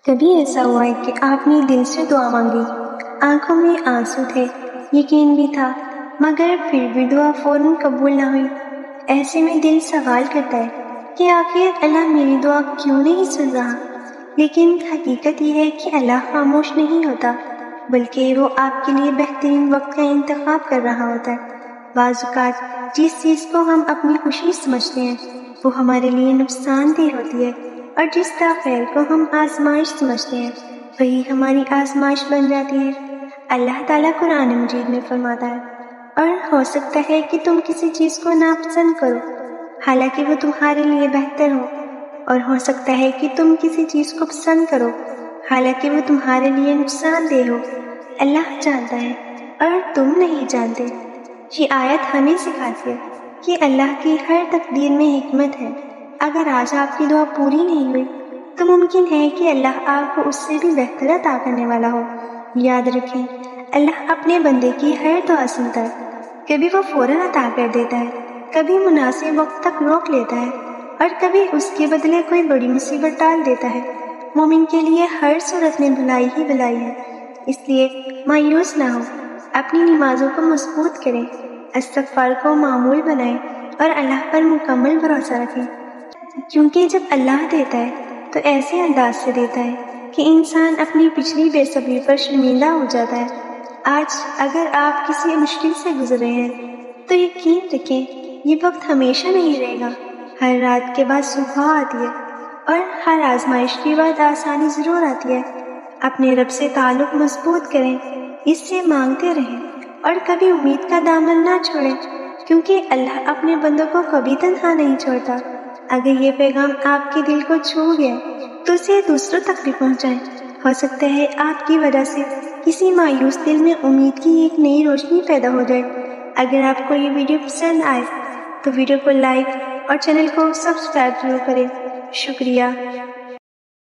کبھی ایسا ہوا ہے کہ آپ نے دل سے دعا مانگی، آنکھوں میں آنسو تھے، یقین بھی تھا، مگر پھر بھی دعا فوراً قبول نہ ہوئی۔ ایسے میں دل سوال کرتا ہے کہ آخر اللہ میری دعا کیوں نہیں سن رہا؟ لیکن حقیقت یہ ہے کہ اللہ خاموش نہیں ہوتا، بلکہ وہ آپ کے لیے بہترین وقت کا انتخاب کر رہا ہوتا ہے۔ بعض اوقات جس چیز کو ہم اپنی خوشی سمجھتے ہیں وہ ہمارے لیے نقصان دہ ہوتی ہے، اور جس تاخیر کو ہم آزمائش سمجھتے ہیں وہی ہماری آزمائش بن جاتی ہے۔ اللہ تعالیٰ قرآن مجید میں فرماتا ہے، اور ہو سکتا ہے کہ تم کسی چیز کو ناپسند کرو حالانکہ وہ تمہارے لیے بہتر ہو، اور ہو سکتا ہے کہ تم کسی چیز کو پسند کرو حالانکہ وہ تمہارے لیے نقصان دہ ہو۔ اللہ جانتا ہے اور تم نہیں جانتے۔ یہ آیت ہمیں سکھاتی ہے کہ اللہ کی ہر تقدیر میں حکمت ہے۔ اگر آج آپ کی دعا پوری نہیں ہوئی تو ممکن ہے کہ اللہ آپ کو اس سے بھی بہتر عطا کرنے والا ہو۔ یاد رکھیں، اللہ اپنے بندے کی ہر دعا سنتا ہے۔ کبھی وہ فوراً عطا کر دیتا ہے، کبھی مناسب وقت تک روک لیتا ہے، اور کبھی اس کے بدلے کوئی بڑی مصیبت ڈال دیتا ہے۔ مومن کے لیے ہر صورت میں بھلائی ہی بھلائی ہے، اس لیے مایوس نہ ہو، اپنی نمازوں کو مضبوط کریں، استغفار کو معمول بنائیں، اور اللہ پر مکمل بھروسہ رکھیں، کیونکہ جب اللہ دیتا ہے تو ایسے انداز سے دیتا ہے کہ انسان اپنی پچھلی بے صبری پر شرمندہ ہو جاتا ہے۔ آج اگر آپ کسی مشکل سے گزر رہے ہیں تو یقین رکھیں یہ وقت ہمیشہ نہیں رہے گا۔ ہر رات کے بعد صبح آتی ہے، اور ہر آزمائش کے بعد آسانی ضرور آتی ہے۔ اپنے رب سے تعلق مضبوط کریں، اس سے مانگتے رہیں، اور کبھی امید کا دامن نہ چھوڑیں، کیونکہ اللہ اپنے بندوں کو کبھی تنہا نہیں چھوڑتا۔ اگر یہ پیغام آپ کے دل کو چھو گیا تو اسے دوسروں تک بھی پہنچائیں۔ ہو سکتا ہے آپ کی وجہ سے کسی مایوس دل میں امید کی ایک نئی روشنی پیدا ہو جائے۔ اگر آپ کو یہ ویڈیو پسند آئے تو ویڈیو کو لائک اور چینل کو سبسکرائب ضرور کریں۔ شکریہ۔